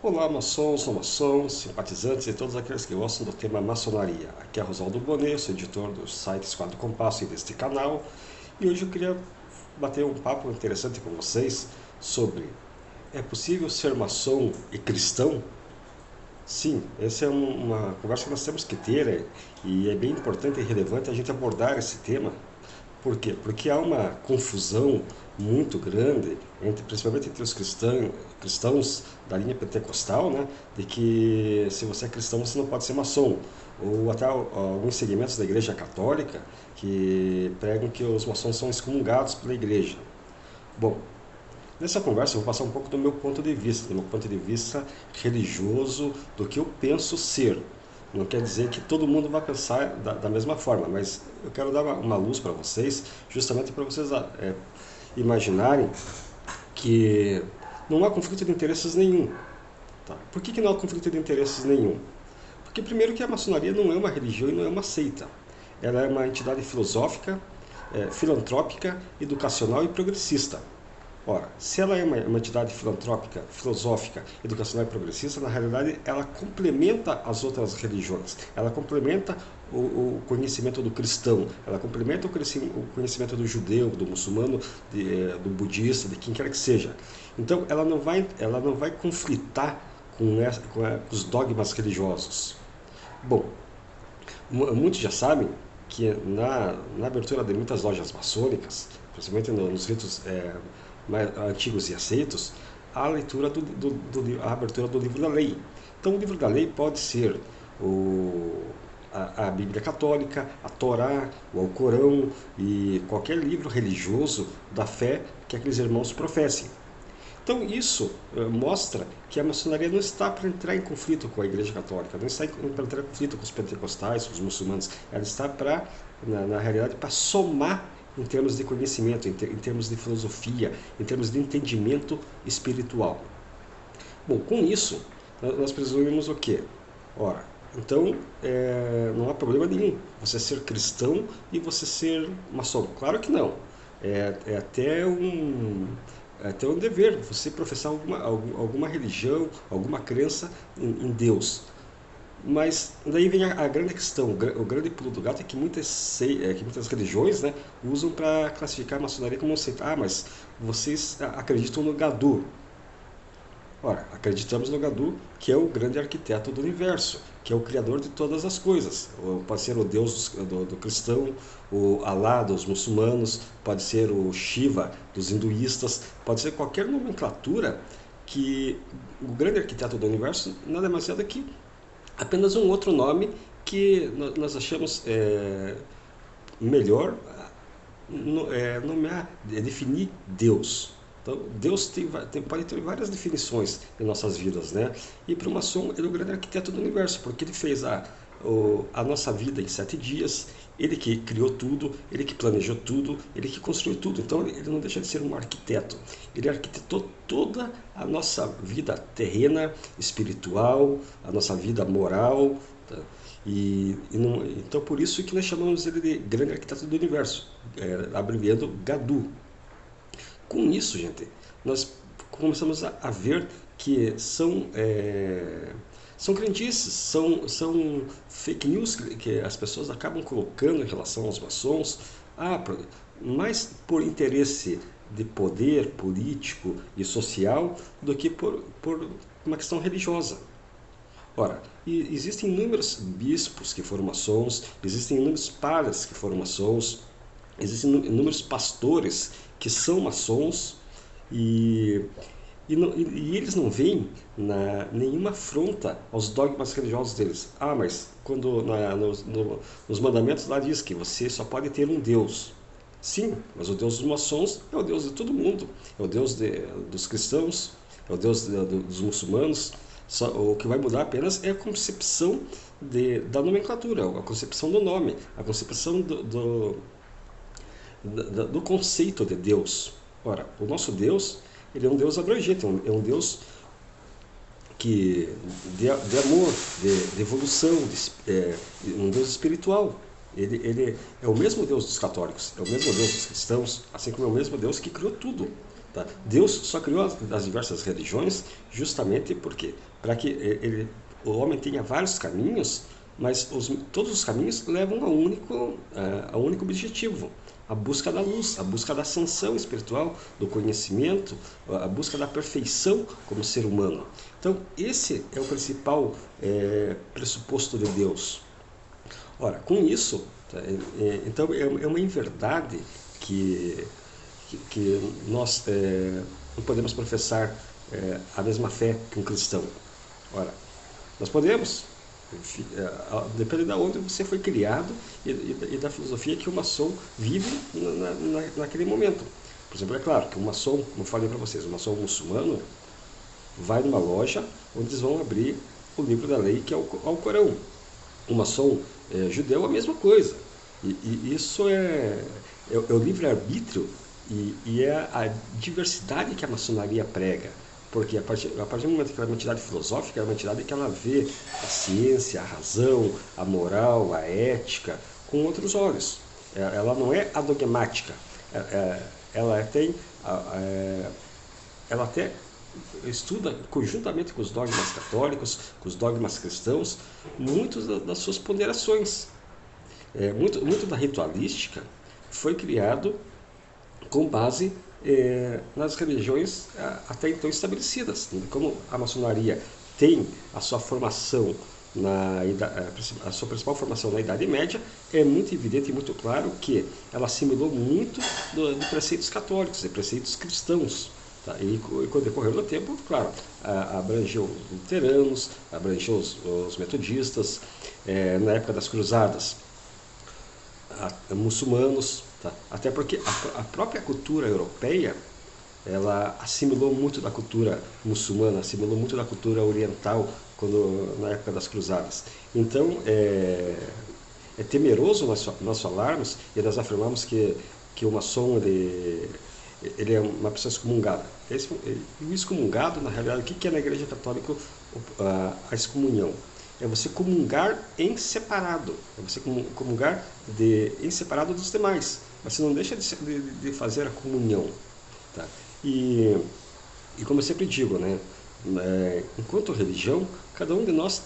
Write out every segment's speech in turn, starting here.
Olá, maçons, não maçons, simpatizantes e todos aqueles que gostam do tema maçonaria. Aqui é Rosaldo Bonet, sou editor do site Esquadro Compasso e deste canal. E hoje eu queria bater um papo interessante com vocês sobre: é possível ser maçom e cristão? Sim, essa é uma conversa que nós temos que ter, e é bem importante e relevante a gente abordar esse tema. Por quê? Porque há uma confusão muito grande, principalmente entre os cristãos da linha pentecostal, né, de que se você é cristão você não pode ser maçom, ou até alguns segmentos da Igreja Católica que pregam que os maçons são excomungados pela Igreja. Bom, nessa conversa eu vou passar um pouco do meu ponto de vista religioso, do que eu penso ser. Não quer dizer que todo mundo vai pensar da mesma forma, mas eu quero dar uma luz para vocês, justamente para vocês imaginarem que não há conflito de interesses nenhum. Tá? Por que não há conflito de interesses nenhum? Porque primeiro que a maçonaria não é uma religião e não é uma seita. Ela é uma entidade filosófica, filantrópica, educacional e progressista. Ora, se ela é uma entidade filantrópica, filosófica, educacional e progressista, na realidade ela complementa as outras religiões, ela complementa o conhecimento do cristão, ela complementa o conhecimento do judeu, do muçulmano, do budista, de quem quer que seja. Então ela não vai conflitar com os dogmas religiosos. Bom, muitos já sabem que na abertura de muitas lojas maçônicas, principalmente nos ritos mais antigos e aceitos, a leitura a abertura do livro da lei. Então o livro da lei pode ser a Bíblia Católica, a Torá, o Alcorão e qualquer livro religioso da fé que aqueles irmãos professem. Então isso mostra que a maçonaria não está para entrar em conflito com a Igreja Católica, não está para entrar em conflito com os pentecostais, com os muçulmanos, ela está na realidade, para somar em termos de conhecimento, em termos de filosofia, em termos de entendimento espiritual. Bom, com isso, nós presumimos o quê? Ora, então não há problema nenhum você ser cristão e você ser maçom. Claro que não. É até um dever você professar alguma religião, alguma crença em Deus. Mas daí vem a grande questão, o grande pulo do gato é que muitas religiões, né, usam para classificar a maçonaria como um seita. Ah, mas vocês acreditam no Gadu. Ora, acreditamos no Gadu, que é o grande arquiteto do universo, que é o criador de todas as coisas. Pode ser o Deus do cristão, o Alá dos muçulmanos, pode ser o Shiva dos hinduístas, pode ser qualquer nomenclatura, que o grande arquiteto do universo nada mais é do que apenas um outro nome que nós achamos melhor nomear, definir Deus. Então, Deus pode ter várias definições em nossas vidas, né? E para o maçom, ele é o grande arquiteto do universo, porque ele fez a nossa vida em 7 dias, ele que criou tudo, ele que planejou tudo, ele que construiu tudo. Então, ele não deixa de ser um arquiteto. Ele arquitetou toda a nossa vida terrena, espiritual, a nossa vida moral, tá? Então, por isso que nós chamamos ele de grande arquiteto do universo, abreviando Gadu. Com isso, gente, nós começamos a ver que são crendices, são fake news que as pessoas acabam colocando em relação aos maçons, mais por interesse de poder político e social do que por uma questão religiosa. Ora, existem inúmeros bispos que foram maçons, existem inúmeros padres que foram maçons, existem inúmeros pastores que são maçons e eles não veem nenhuma afronta aos dogmas religiosos deles. Mas quando nos mandamentos lá diz que você só pode ter um Deus. Sim, mas o Deus dos maçons é o Deus de todo mundo, é o Deus dos cristãos, é o Deus dos muçulmanos. O que vai mudar apenas é a concepção da nomenclatura, a concepção do nome, a concepção do conceito de Deus. Ora, o nosso Deus, ele é um Deus abrangente, é um Deus de amor, de evolução, um Deus espiritual. Ele é o mesmo Deus dos católicos, é o mesmo Deus dos cristãos, assim como é o mesmo Deus que criou tudo. Tá? Deus só criou as diversas religiões justamente porque para que o homem tenha vários caminhos, mas todos os caminhos levam a um único objetivo: a busca da luz, a busca da ascensão espiritual, do conhecimento, a busca da perfeição como ser humano. Então, esse é o principal pressuposto de Deus. Ora, com isso, então é uma inverdade que nós não podemos professar a mesma fé que um cristão. Ora, nós podemos, depende de onde você foi criado e da filosofia que o maçom vive naquele momento. Por exemplo, é claro que o maçom, como eu falei para vocês, o maçom muçulmano vai numa loja onde eles vão abrir o livro da lei, que é o Alcorão. O maçom judeu é a mesma coisa. E isso é o livre-arbítrio e é a diversidade que a maçonaria prega. Porque a partir do momento que ela é uma entidade filosófica, é uma entidade que ela vê a ciência, a razão, a moral, a ética com outros olhos. Ela não é adogmática. Ela tem... Ela até estuda conjuntamente com os dogmas católicos, com os dogmas cristãos, muitas das suas ponderações. Muito da ritualística foi criado com base nas religiões até então estabelecidas. Como a maçonaria tem a sua formação a sua principal formação na Idade Média, é muito evidente e muito claro que ela assimilou muito de preceitos católicos, de preceitos cristãos. Tá? E com o decorrer do tempo, claro, abrangeu os luteranos, abrangeu os metodistas, na época das cruzadas, muçulmanos, tá? Até porque a própria cultura europeia, ela assimilou muito da cultura muçulmana, assimilou muito da cultura oriental na época das cruzadas. Então, é temeroso nós falarmos e nós afirmamos que o maçom ele é uma pessoa excomungada. E o excomungado, na realidade, o que é na Igreja Católica a excomunhão? É você comungar em separado, é você comungar em separado dos demais, mas você não deixa de fazer a comunhão. Tá? E como eu sempre digo, né, enquanto religião, cada um de nós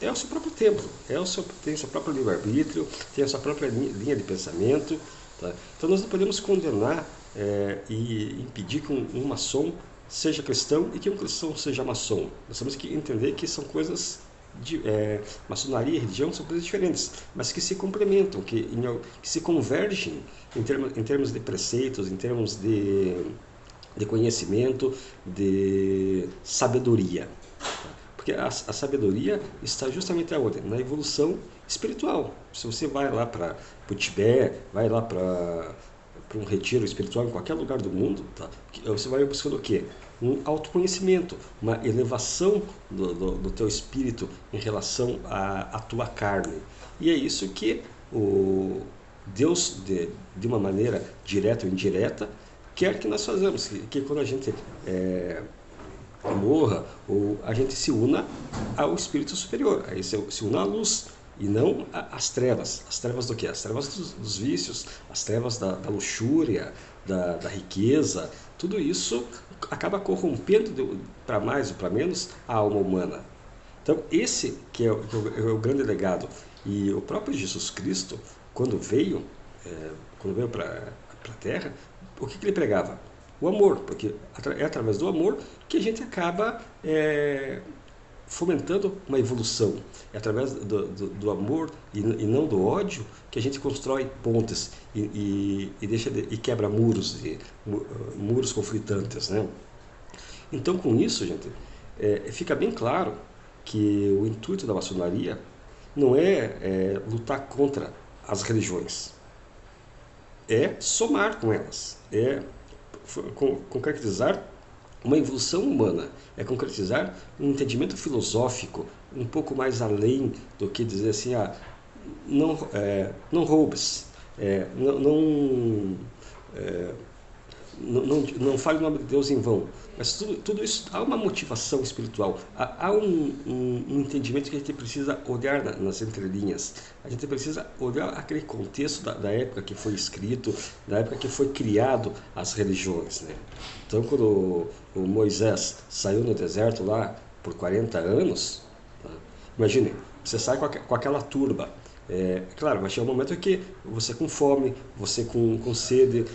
é o seu próprio templo, tem o seu próprio livre-arbítrio, tem a sua própria linha de pensamento. Tá? Então nós não podemos condenar e impedir que um maçom seja cristão e que um cristão seja maçom. Nós temos que entender que são coisas maçonaria e religião são coisas diferentes, mas que se complementam, que se convergem em termos de preceitos, em termos de conhecimento, de sabedoria. Porque a sabedoria está justamente aonde? Na evolução espiritual. Se você vai lá para o Tibete, vai lá para um retiro espiritual em qualquer lugar do mundo, tá? Você vai buscando o quê? Um autoconhecimento, uma elevação do teu espírito em relação à tua carne. E é isso que o Deus, de uma maneira direta ou indireta, quer que nós façamos, que quando a gente morra, ou a gente se una ao espírito superior, aí se una à luz, e não às trevas. As trevas do quê? As trevas dos vícios, as trevas da luxúria, da riqueza. Tudo isso acaba corrompendo, para mais ou para menos, a alma humana. Então esse que é o grande legado. E o próprio Jesus Cristo, quando veio para a Terra, o que ele pregava? O amor, porque é através do amor que a gente acaba fomentando uma evolução. É através do amor e não do ódio que a gente constrói pontes e quebra muros conflitantes, né? Então, com isso, gente, fica bem claro que o intuito da maçonaria não é lutar contra as religiões, é somar com elas, é concretizar uma evolução humana, é concretizar um entendimento filosófico um pouco mais além do que dizer assim, não roubes, não não fale o nome de Deus em vão. Mas tudo isso há uma motivação espiritual, há um entendimento que a gente precisa olhar nas entrelinhas. A gente precisa olhar aquele contexto da época que foi escrito, da época que foi criado as religiões, né? Então, quando o Moisés saiu no deserto lá por 40 anos, tá? Imagine, você sai com aquela turba. Claro, vai chegar um momento que você com fome, você com sede,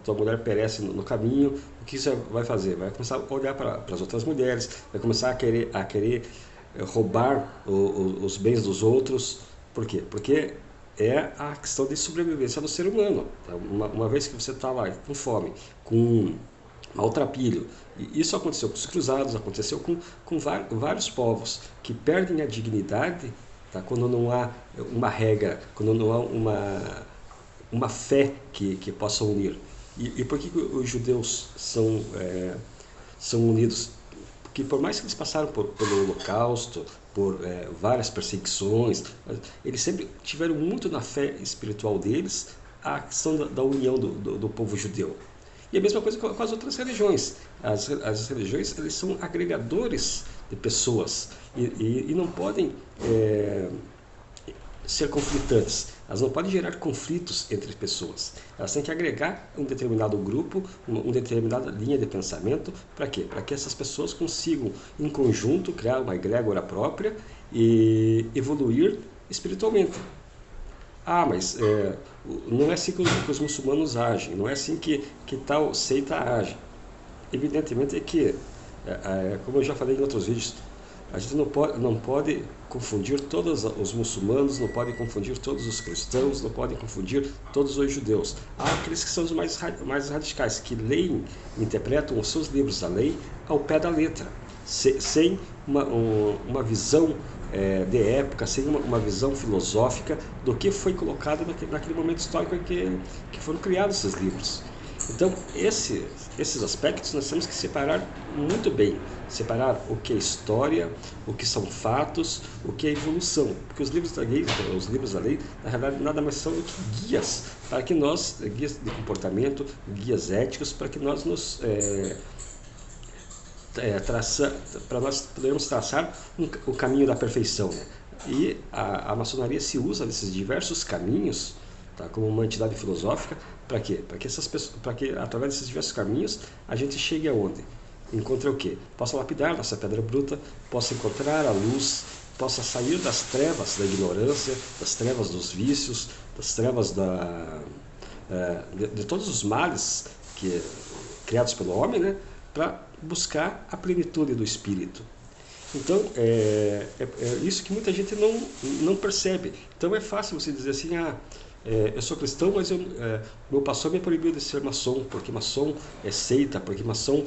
tua mulher perece no caminho. O que você vai fazer? Vai começar a olhar para as outras mulheres, vai começar a querer roubar os bens dos outros. Por quê? Porque é a questão de sobrevivência do ser humano. Tá? Uma vez que você está lá com fome, com maltrapilho, e isso aconteceu com os cruzados, aconteceu com vários povos que perdem a dignidade. Tá? Quando não há uma regra, quando não há uma fé que possa unir. E por que os judeus são unidos? Porque por mais que eles passaram pelo Holocausto, por várias perseguições, eles sempre tiveram muito na fé espiritual deles a questão da união do povo judeu. E a mesma coisa com as outras religiões. As religiões, eles são agregadores de pessoas e não podem ser conflitantes. Elas não podem gerar conflitos entre pessoas. Elas têm que agregar um determinado grupo, uma determinada linha de pensamento. Para quê? Para que essas pessoas consigam, em conjunto, criar uma egrégora própria e evoluir espiritualmente. Mas não é assim que os muçulmanos agem, não é assim que tal seita age. Evidentemente que, como eu já falei em outros vídeos, a gente não pode confundir todos os muçulmanos, não pode confundir todos os cristãos, não pode confundir todos os judeus. Há aqueles que são os mais radicais, que leem, interpretam os seus livros da lei ao pé da letra, sem uma visão de época, sem uma visão filosófica do que foi colocado naquele momento histórico que foram criados esses livros. Então, esses aspectos nós temos que separar muito bem, separar o que é história, o que são fatos, o que é evolução, porque os livros da lei, na realidade, nada mais são do que guias para que nós, guias de comportamento, guias éticos, para que nós para nós podermos traçar o caminho da perfeição, né? E a maçonaria se usa desses diversos caminhos, tá, como uma entidade filosófica. Para quê? Para que através desses diversos caminhos a gente chegue aonde? Encontre o quê? Possa lapidar nossa pedra bruta, possa encontrar a luz, possa sair das trevas da ignorância, das trevas dos vícios, das trevas de todos os males criados pelo homem, né? Para buscar a plenitude do espírito. Então, é isso que muita gente não percebe. Então é fácil você dizer assim, eu sou cristão, mas meu pastor me proibiu de ser maçom, porque maçom é seita, porque maçom,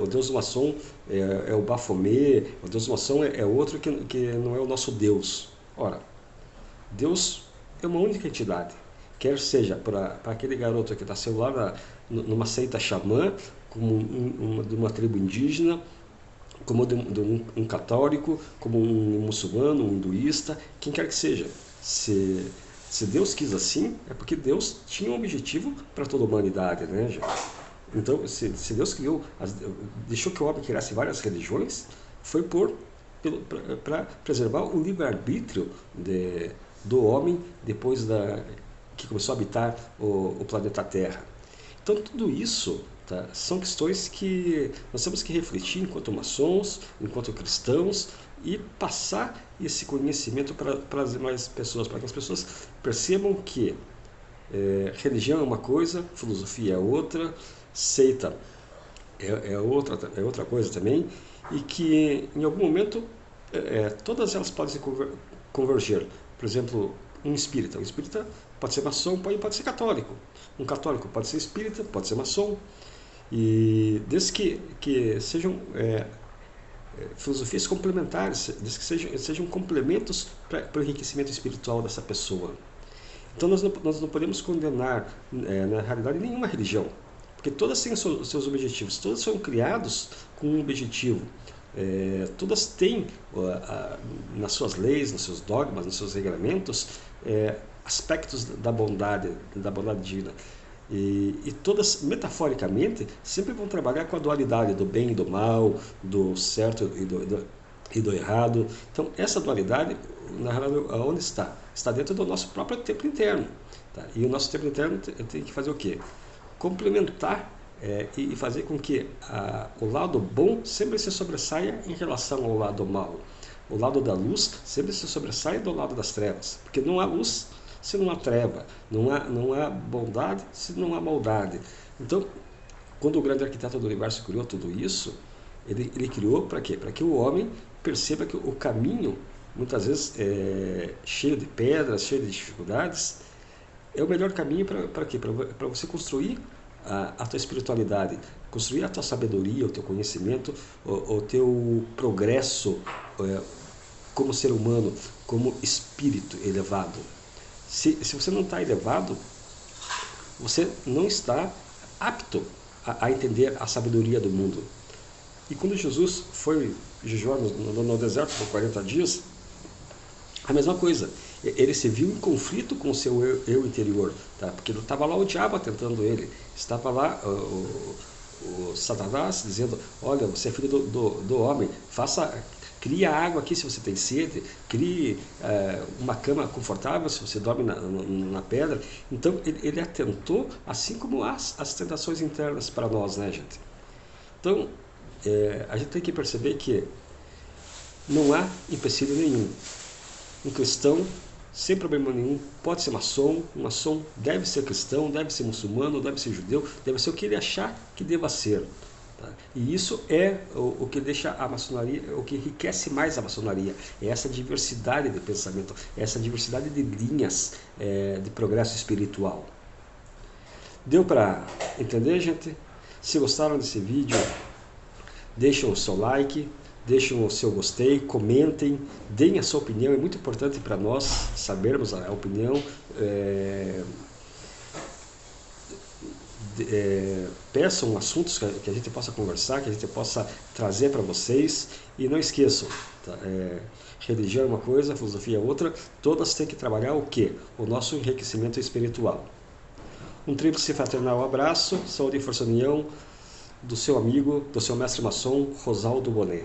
o Deus do maçom é o Baphomet, o Deus do maçom é outro que não é o nosso Deus. Ora, Deus é uma única entidade, quer seja para aquele garoto que nasceu lá numa seita xamã, como de uma tribo indígena, como de um católico, como um muçulmano, um hinduísta, quem quer que seja. Se Deus quis assim, é porque Deus tinha um objetivo para toda a humanidade, né, gente? Então, se Deus deixou que o homem criasse várias religiões, foi para preservar o livre-arbítrio do homem depois que começou a habitar o planeta Terra. Então, tudo isso, tá, são questões que nós temos que refletir enquanto maçons, enquanto cristãos, e passar esse conhecimento para as demais pessoas, para que as pessoas percebam que religião é uma coisa, filosofia é outra, seita é outra coisa também, e que em algum momento todas elas podem se converger. Por exemplo, um espírita pode ser maçom, pode ser católico. Um católico pode ser espírita, pode ser maçom. E desde que sejam filosofias complementares, desde que sejam complementos para o enriquecimento espiritual dessa pessoa. Então nós não podemos condenar, na realidade, nenhuma religião, porque todas têm os seus objetivos, todas foram criados com um objetivo. Todas têm nas suas leis, nos seus dogmas, nos seus regramentos, aspectos da bondade divina. E todas, metaforicamente, sempre vão trabalhar com a dualidade do bem e do mal, do certo e do errado. Então, essa dualidade, na realidade, aonde está? Está dentro do nosso próprio templo interno. Tá? E o nosso templo interno tem que fazer o quê? Complementar e fazer com que o lado bom sempre se sobressaia em relação ao lado mal. O lado da luz sempre se sobressai do lado das trevas, porque não há luz se não há treva, não há bondade se não há maldade. Então, quando o grande arquiteto do universo criou tudo isso, ele criou para quê? Para que o homem perceba que o caminho, muitas vezes cheio de pedras, cheio de dificuldades, é o melhor caminho para quê? Para você construir a tua espiritualidade, construir a tua sabedoria, o teu conhecimento, o teu progresso como ser humano, como espírito elevado. Se você não está elevado, você não está apto a entender a sabedoria do mundo. E quando Jesus foi jejuar no deserto por 40 dias, a mesma coisa. Ele se viu em conflito com o seu eu interior, tá? Porque estava lá o diabo tentando ele, estava lá o Satanás dizendo: olha, você é filho do homem, crie água aqui se você tem sede, crie uma cama confortável se você dorme na pedra. Então ele atentou, assim como as tentações internas para nós, né, gente? Então a gente tem que perceber que não há empecilho nenhum. Um cristão, sem problema nenhum, pode ser maçom, um maçom deve ser cristão, deve ser muçulmano, deve ser judeu, deve ser o que ele achar que deva ser. Tá? E isso é o que deixa a maçonaria, o que enriquece mais a maçonaria, é essa diversidade de pensamento, essa diversidade de linhas de progresso espiritual. Deu para entender, gente? Se gostaram desse vídeo, deixem o seu like, deixem o seu gostei, comentem, deem a sua opinião, é muito importante para nós sabermos a opinião. Peçam assuntos que a gente possa conversar, que a gente possa trazer para vocês, e não esqueçam, tá? Religião é uma coisa, filosofia é outra, todas têm que trabalhar o quê? O nosso enriquecimento espiritual. Um tríplice fraternal abraço, saúde e força união, do seu amigo, do seu mestre maçom, Rosaldo Bonet.